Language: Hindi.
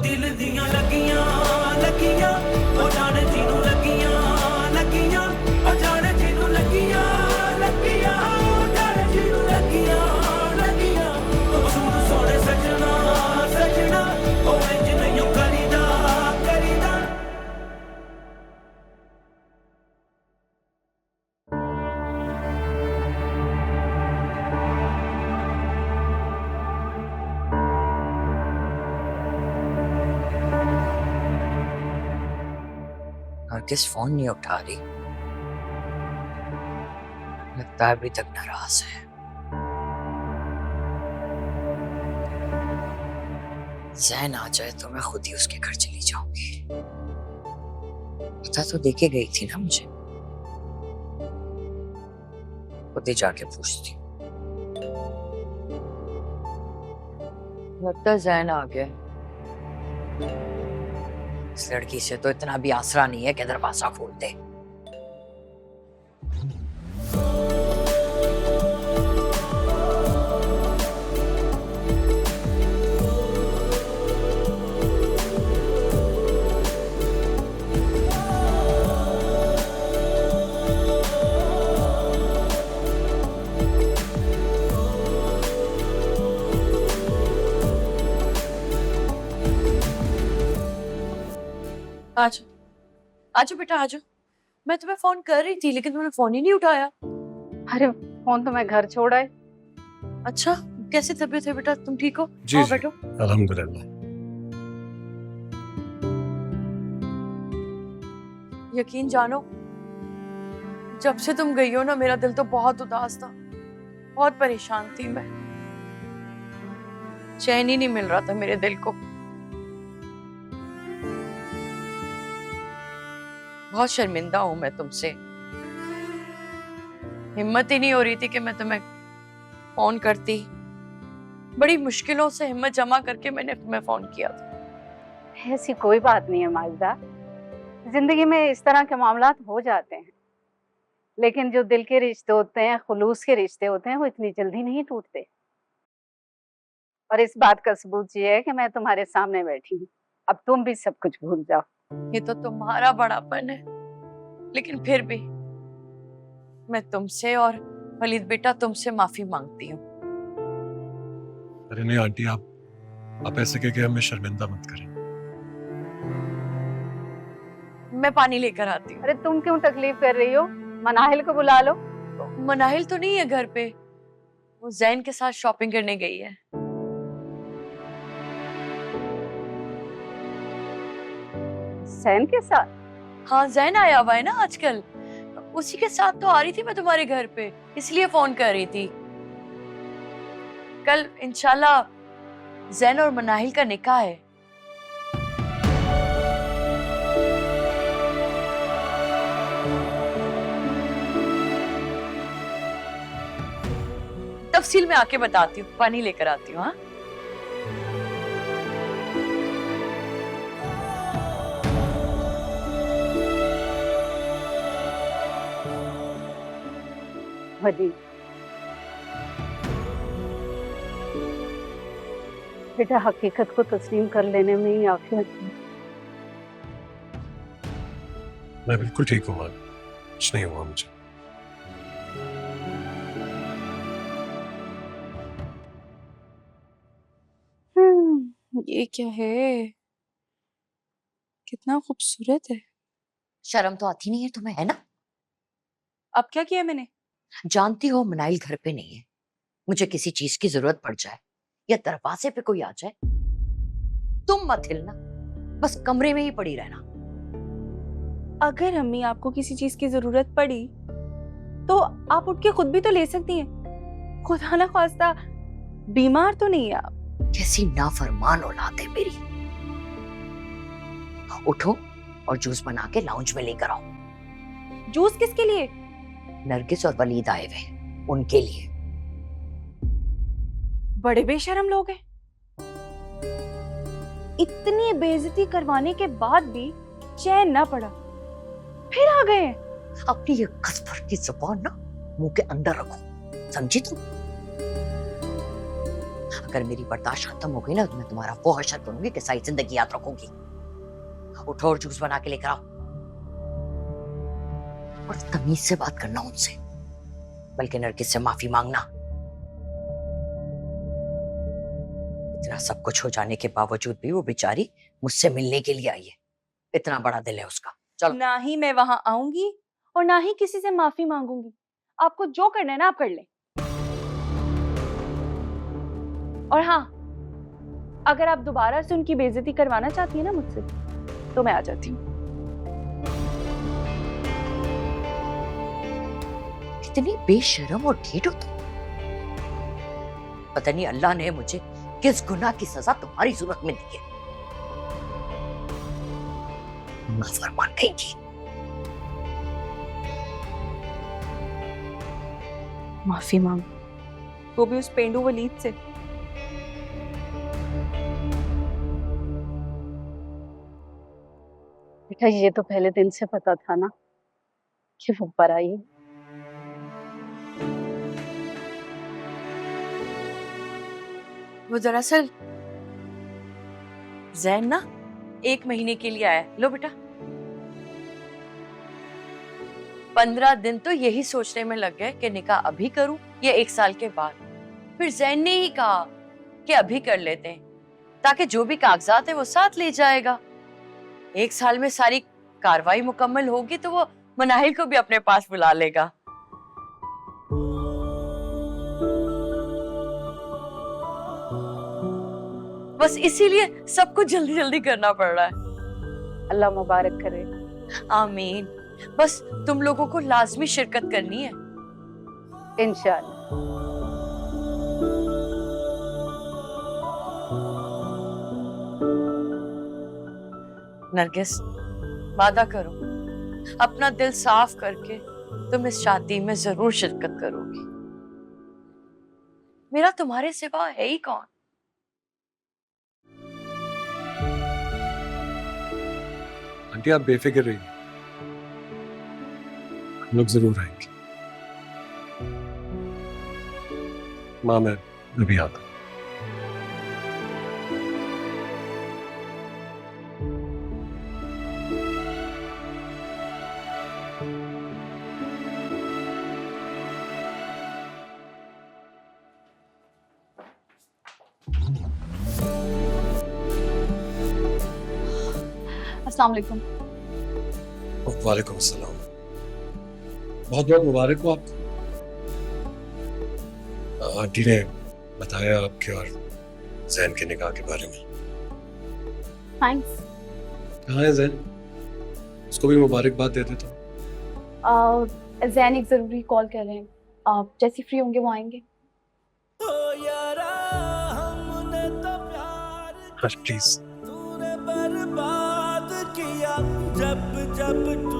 दिल दियां लगियां लगियां ओ जाने जिनू लगियां लगियां ओ जाने जिनू लगियां लगियां ओ जाने जिनू लगियां लगियां ओ सुन सोने सजना सजना ओ इंज नहीं करीदा करीदा। नरगिस फोन नहीं उठा रही, लगता है अभी तक नाराज है। जैन आ जाए तो मैं खुद ही उसके घर चली जाऊंगी। पता तो देके गई थी ना मुझे, खुद ही जाके पूछती हूँ। लगता है जैन आ गया। इस लड़की से तो इतना भी आसरा नहीं है कि दरवाजा खोल दे। आजो आजो बेटा आजो। मैं तुम्हें फोन कर रही थी लेकिन तुमने फोन ही नहीं उठाया। अरे फोन तो मैं घर छोड़ आए। अच्छा कैसी तबीयत है बेटा, तुम ठीक हो? जी आओ जी, बैठो। अल्हम्दुलिल्लाह। यकीन जानो, जब से तुम गई हो ना मेरा दिल तो बहुत उदास था, बहुत परेशान थी मैं। चैन ही नहीं मिल रहा था मेरे दिल को। बहुत शर्मिंदा हूं मैं तुमसे। हिम्मत ही नहीं हो रही थी कि मैं तुम्हें फोन करती। बड़ी मुश्किलों से हिम्मत जमा करके मैंने तुम्हें फोन किया था। ऐसी कोई बात नहीं है माजिदा, जिंदगी में इस तरह के मामलात हो जाते हैं, लेकिन जो दिल के रिश्ते होते हैं, खुलूस के रिश्ते होते हैं, वो इतनी जल्दी नहीं टूटते। और इस बात का सबूत ये है कि मैं तुम्हारे सामने बैठी हूँ। अब तुम भी सब कुछ भूल जाओ। ये तो तुम्हारा बड़ापन है, लेकिन फिर भी मैं तुमसे और वलीद बेटा तुमसे माफी मांगती हूँ। अरे नहीं आंटी, आप ऐसे कह के हमें शर्मिंदा मत करें। मैं पानी लेकर आती हूँ। अरे तुम क्यों तकलीफ कर रही हो? मनाहिल को बुला लो। मनाहिल तो नहीं है घर पे, वो जैन के साथ शॉपिंग करने गई है। सैन के साथ? हाँ जैन आया हुआ है ना आजकल, उसी के साथ तो आ रही थी मैं तुम्हारे घर पे, इसलिए फोन कर रही थी। कल इंशाल्लाह जैन और मनाहिल का निकाह है। तफसील में आके बताती हूँ, पानी लेकर आती हूँ। हाँ वदी बेटा, हकीकत को तस्लीम कर लेने में ही आफियत है। मैं बिल्कुल ठीक हूँ, कुछ नहीं हुआ मुझे। ये क्या है? कितना खूबसूरत है। शर्म तो आती नहीं है तुम्हें, है ना? अब क्या किया मैंने? जानती हो मनाइल घर पे नहीं है। मुझे किसी चीज की जरूरत पड़ जाए या दरवाजे पे कोई आ जाए, तुम मत हिलना, बस कमरे में ही पड़ी रहना। अगर अम्मी आपको किसी चीज की जरूरत पड़ी तो आप उठ के खुद भी तो ले सकती हैं। खुदा ना खास्ता बीमार तो नहीं है आप। कैसी नाफरमान औलाद है मेरी। उठो और जूस बना के लाउंज में लेकर आओ। जूस किसके लिए? नरगिस और वलीद आए हुए, उनके लिए। बड़े बेशरम लोग हैं। इतनी बेइज्जती करवाने के बाद भी चैन ना पड़ा, फिर आ गए। अपनी ये कसफर की जुबान ना मुंह के अंदर रखो, समझी तुम? अगर मेरी बर्दाश्त खत्म हो गई ना तो मैं तुम्हारा वो हशर करूंगी कि सारी जिंदगी याद रखूंगी। उठो और जूस बना के लेकर आओ और तमीज से बात करना उनसे, बल्कि नरगिस से माफी मांगना। इतना सब कुछ हो जाने के बावजूद भी वो बेचारी मुझसे मिलने के लिए आई है। इतना बड़ा दिल है उसका। चलो। ना ही मैं वहां आऊंगी और ना ही किसी से माफी मांगूंगी। आपको जो करना है ना आप कर लें। और हाँ, अगर आप दोबारा से उनकी बेइज्जती करवाना चाहती हैं ना मुझसे, तो मैं आ जाती हूँ। इतनी बेशर्म और ढीठ हो तुम। पता नहीं अल्लाह ने मुझे किस गुनाह की सजा तुम्हारी जरूरत में दी है। नाफरमान कहेगी। माफी मांग, वो भी उस पेंडू वलीद से। बेटा ये तो पहले दिन से पता था ना कि वो पराई है। वो दरअसल जैन ना 1 महीने के लिए आया है। लो बेटा। 15 दिन तो यही सोचने में लग गए कि निकाह अभी करूं या 1 साल के बाद। फिर जैन ने ही कहा कि अभी कर लेते हैं, ताकि जो भी कागजात है वो साथ ले जाएगा। 1 साल में सारी कार्रवाई मुकम्मल होगी तो वो मनाहिल को भी अपने पास बुला लेगा। बस इसीलिए सब कुछ जल्दी जल्दी करना पड़ रहा है। अल्लाह मुबारक करे। आमीन। बस तुम लोगों को लाजमी शिरकत करनी है। इंशाअल्लाह। नरगिस, वादा करो अपना दिल साफ करके तुम इस शादी में जरूर शिरकत करोगी। मेरा तुम्हारे सिवा है ही कौन। आंटी आप बेफिक्र रहिए, हम लोग जरूर आएंगे। माँ मैं अभी आता हूं। अस्सलाम वालेकुम। वालेकुम अस्सलाम। बहुत बहुत मुबारक हो आपको। आंटी ने बताया आपके और जैन के निकाह के बारे में। थैंक्स। कहाँ है जैन? उसको भी मुबारकबाद दे देता हूँ। जैन एक जरूरी कॉल कर रहे हैं, आप जैसे फ्री होंगे वो आएंगे। ओ यारा हमने तो प्यार हाँ प्लीज। तूने बर्बाद किया जब जब तू